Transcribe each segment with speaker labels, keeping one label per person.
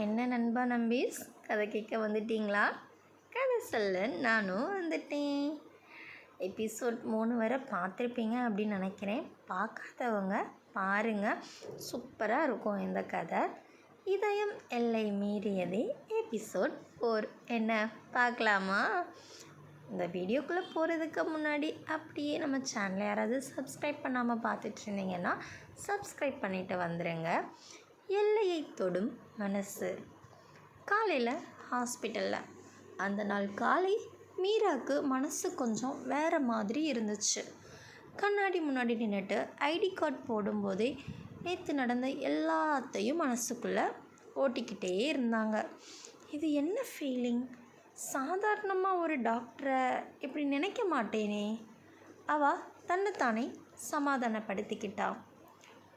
Speaker 1: என்ன நண்பா நம்பீஸ், கதை கேட்க வந்துட்டீங்களா? கதை சொல்ல நானும் வந்துட்டேன். எபிசோட் 3 வரை பார்த்துருப்பீங்க அப்படின்னு நினைக்கிறேன். பார்க்காதவங்க பாருங்கள், சூப்பராக இருக்கும் இந்த கதை. இதயம் எல்லை மீறியதே எபிசோட் 4. என்ன பார்க்கலாமா? இந்த வீடியோக்குள்ளே போகிறதுக்கு முன்னாடி அப்படியே நம்ம சேனலை யாராவது சப்ஸ்கிரைப் பண்ணாமல் பார்த்துட்டு இருந்தீங்கன்னா சப்ஸ்கிரைப் பண்ணிவிட்டு வந்துடுங்க. எல்லையை தொடும் மனசு. காலையில் ஹாஸ்பிட்டலில் அந்த நாள் காலை மீராவுக்கு மனசு கொஞ்சம் வேறு மாதிரி இருந்துச்சு. கண்ணாடி முன்னாடி நின்றுட்டு ஐடி கார்டு போடும்போதே நேற்று நடந்த எல்லாத்தையும் மனசுக்குள்ளே ஓட்டிக்கிட்டே இருந்தாங்க. இது என்ன ஃபீலிங்? சாதாரணமாக ஒரு டாக்டரை இப்படி நினைக்க மாட்டேனே. அவள் தன்னைத்தானே சமாதானப்படுத்திக்கிட்டான்.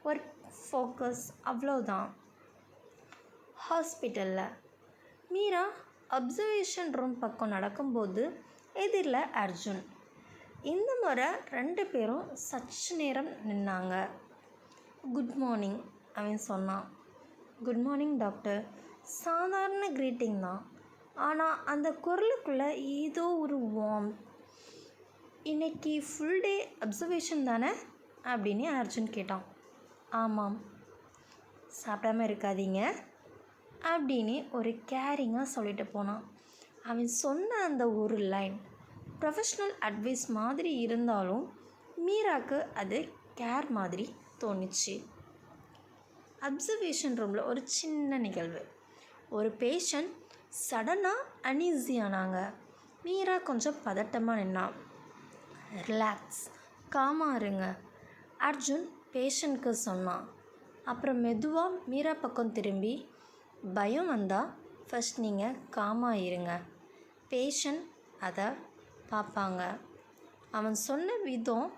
Speaker 1: ஒர்க் ஃபோக்கஸ், அவ்வளோதான். ஹாஸ்பிட்டலில் மீரா அப்சர்வேஷன் ரூம் பக்கம் நடக்கும்போது எதிரில் அர்ஜுன். இந்த முறை 2 பேரும் சற்று நேரம் நின்னாங்க. குட் மார்னிங் அவன் சொன்னான். Good morning doctor. சாதாரண க்ரீட்டிங் தான், ஆனால் அந்த குரலுக்குள்ளே ஏதோ ஒரு வார்ம். இன்னைக்கு ஃபுல் டே அப்சர்வேஷன் தானே அப்படின்னு அர்ஜுன் கேட்டான். ஆமாம். சாப்பிடாமல் இருக்காதீங்க அப்படின்னு ஒரு கேரிங்காக சொல்லிட்டு போனான். அவன் சொன்ன அந்த ஒரு லைன் ப்ரொஃபஷ்னல் அட்வைஸ் மாதிரி இருந்தாலும் மீராக்கு அது கேர் மாதிரி தோணுச்சு. அப்சர்வேஷன் ரூமில் ஒரு சின்ன நிகழ்வு. ஒரு பேஷண்ட் சடனாக அன்ஈஸியானாங்க. மீரா கொஞ்சம் பதட்டமாக நின்னான். ரிலாக்ஸ், காமாக இருங்க அர்ஜுன் பேஷண்ட்க்கு சொன்னான். அப்புறம் மெதுவாக மீரா பக்கம் திரும்பி, பயம் வந்தால் ஃபஸ்ட் நீங்கள் காமாக இருங்க, பேஷண்ட் அதை பார்ப்பாங்க. அவன் சொன்ன விதம்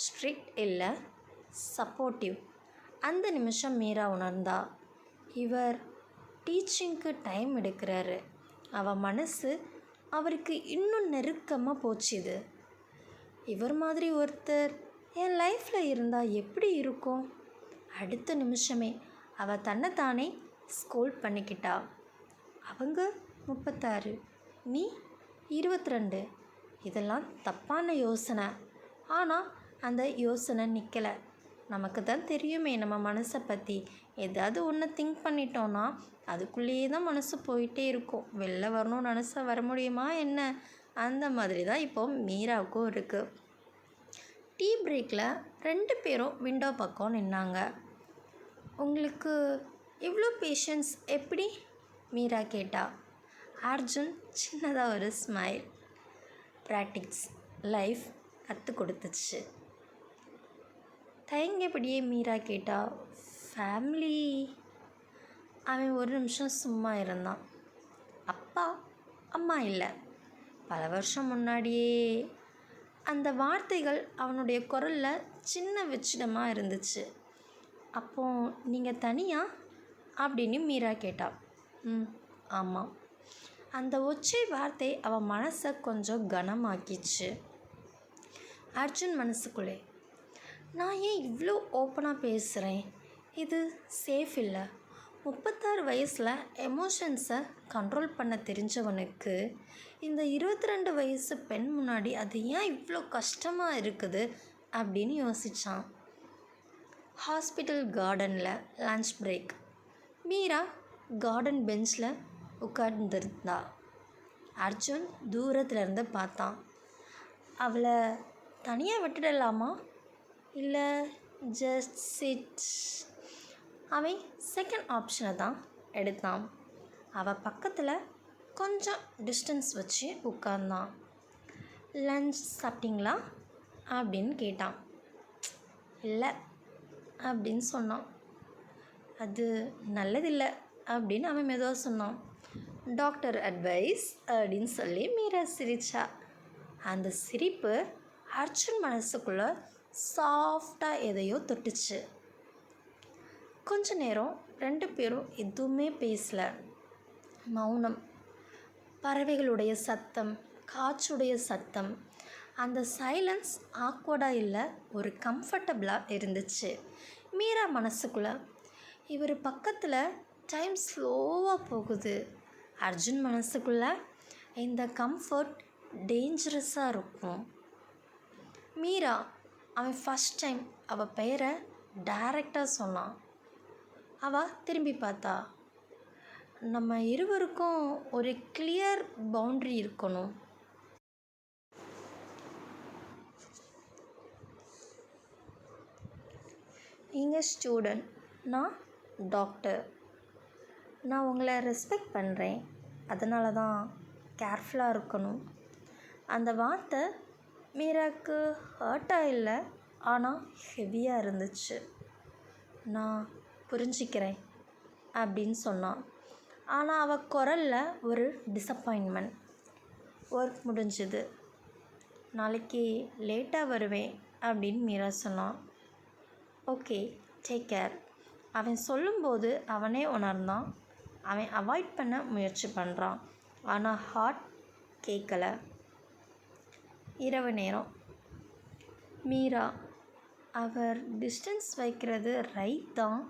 Speaker 1: ஸ்ட்ரிக்ட் இல்லை, சப்போர்ட்டிவ். அந்த நிமிஷம் மீரா உணர்ந்தா, இவர் டீச்சிங்க்கு டைம் எடுக்கிறாரு. அவள் மனசு அவருக்கு இன்னும் நெருக்கமாக போச்சுது. இவர் மாதிரி ஒருத்தர் என் லைஃப்பில் இருந்தால் எப்படி இருக்கும்? அடுத்த நிமிஷமே அவள் தன்னைத்தானே ஸ்கூல் பண்ணிக்கிட்டா. அவங்க 36, நீ 22. இதெல்லாம் தப்பான யோசனை. ஆனால் அந்த யோசனை நிற்கலை. நமக்கு தான் தெரியுமே நம்ம மனசை பற்றி. ஏதாவது ஒன்று திங்க் பண்ணிட்டோன்னா அதுக்குள்ளேயே தான் மனசு போயிட்டே இருக்கும். வெளில வரணும்னு நினச்சா வர முடியுமா என்ன? அந்த மாதிரி தான் இப்போது மீராவுக்கும் இருக்குது. டீ பிரேக்கில் 2 பேரும் விண்டோ பக்கம் நின்னாங்க. உங்களுக்கு இவ்வளோ பேஷன்ஸ் எப்படி? மீரா கேட்டா. அர்ஜுன் சின்னதாக ஒரு ஸ்மைல். ப்ராக்டிக்ஸ், லைஃப் கற்றுக் கொடுத்துச்சு. தயங்கியபடியே மீரா கேட்டா. ஃபேமிலி? அவன் ஒரு நிமிஷம் சும்மா இருந்தான். அப்பா அம்மா இல்லை, பல வருஷம் முன்னாடியே. அந்த வார்த்தைகள் அவனுடைய குரலில் சின்ன வெற்றிடமாக இருந்துச்சு. அப்போ நீங்கள் தனியாக அப்படின்னு மீரா கேட்டா. ஆமாம். அந்த ஒற்றை வார்த்தை அவன் மனசை கொஞ்சம் கனமாக்கிச்சு. அர்ஜுன் மனசுக்குள்ளே, நான் ஏன் இவ்வளோ ஓப்பனாக பேசுகிறேன்? இது சேஃப் இல்லை. 36 வயசில் எமோஷன்ஸை கண்ட்ரோல் பண்ண தெரிஞ்சவனுக்கு இந்த 22 வயசு பெண் முன்னாடி அது ஏன் இவ்வளோ கஷ்டமாக இருக்குது அப்படின்னு யோசித்தான். ஹாஸ்பிட்டல் கார்டனில் லன்ச் பிரேக். மீரா கார்டன் பெஞ்சில் உட்கார்ந்துருந்தா. அர்ஜுன் தூரத்துலேருந்து பார்த்தான். அவளை தனியாக விட்டுடலாமா, இல்லை ஜஸ்ட் சிட்? அவன் செகண்ட் ஆப்ஷனை தான் எடுத்தான். அவள் பக்கத்தில் கொஞ்சம் டிஸ்டன்ஸ் வச்சு உட்கார்ந்தான். லன்ச் சாப்பிட்டீங்களா அப்படின்னு கேட்டான். இல்லை அப்படின்னு சொன்னான். அது நல்லதில்லை அப்படின்னு அவன் மெதுவாக சொன்னான். டாக்டர் அட்வைஸ் அப்படின்னு சொல்லி மீரா சிரிச்சா. அந்த சிரிப்பு அர்ஜுன் மனசுக்குள்ளே சாஃப்டாக எதையோ தொட்டுச்சு. கொஞ்ச நேரம் 2 பேரும் எதுவுமே பேசலை. மௌனம். பறவைகளுடைய சத்தம், காற்றுடைய சத்தம். அந்த சைலன்ஸ் ஆக்வர்டாக இல்லை, ஒரு கம்ஃபர்டபுளாக இருந்துச்சு. மீரா மனசுக்குள்ளே, இவர் பக்கத்தில் டைம் ஸ்லோவாக போகுது. அர்ஜுன் மனசுக்குள்ள இந்த கம்ஃபர்ட் டேஞ்சரஸாக இருக்கும். மீரா அவன் ஃபஸ்ட் டைம் அவள் பெயரை டைரக்டாக சொன்னான். அவள் திரும்பி பார்த்தா. நம்ம இருவருக்கும் ஒரு கிளியர் பவுண்ட்ரி இருக்கணும். நீங்கள் ஸ்டூடெண்ட், நான் டாக்டர். நான் உங்களை ரெஸ்பெக்ட் பண்ணுறேன், அதனால தான் கேர்ஃபுல்லாக இருக்கணும். அந்த வார்த்தை மீராக்கு ஹர்ட்டாக இல்லை, ஆனால் ஹெவியாக இருந்துச்சு. நான் புரிஞ்சிக்கிறேன் அப்படின்னு சொன்னான். ஆனால் அவள் குரலில் ஒரு டிசப்பாயின்மெண்ட். ஒர்க் முடிஞ்சுது, நாளைக்கு லேட்டாக வருவேன் அப்படின்னு மீரா சொன்னான். Okay, take care. அவன் சொல்லும்போது அவனே உணர்ந்தான். அவன் அவாய்ட் பண்ண முயற்சி பண்ணுறான், ஆனால் ஹார்ட் கேட்கலை. இரவு நேரம். மீரா அவர் டிஸ்டன்ஸ் வைக்கிறது ரைட் தான்,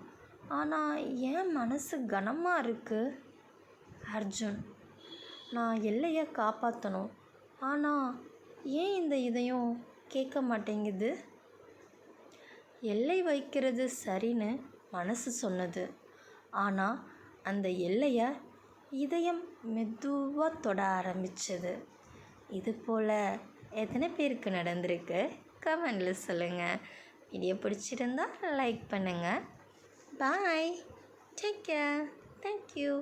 Speaker 1: ஆனால் என் மனசு கனமாக இருக்குது. அர்ஜுன், நான் எல்லையை காப்பாற்றணும், ஆனால் ஏன் இந்த இதயம் கேட்க மாட்டேங்குது? எல்லை வைக்கிறது சரின்னு மனசு சொன்னது, ஆனால் அந்த எல்லையை இதயம் மெதுவாக தொட ஆரம்பித்தது. இது போல் எத்தனை பேருக்கு நடந்திருக்கு? கமெண்டில் சொல்லுங்கள். வீடியோ பிடிச்சிருந்தா லைக் பண்ணுங்கள். பாய், டேக் கேர், தேங்க்யூ.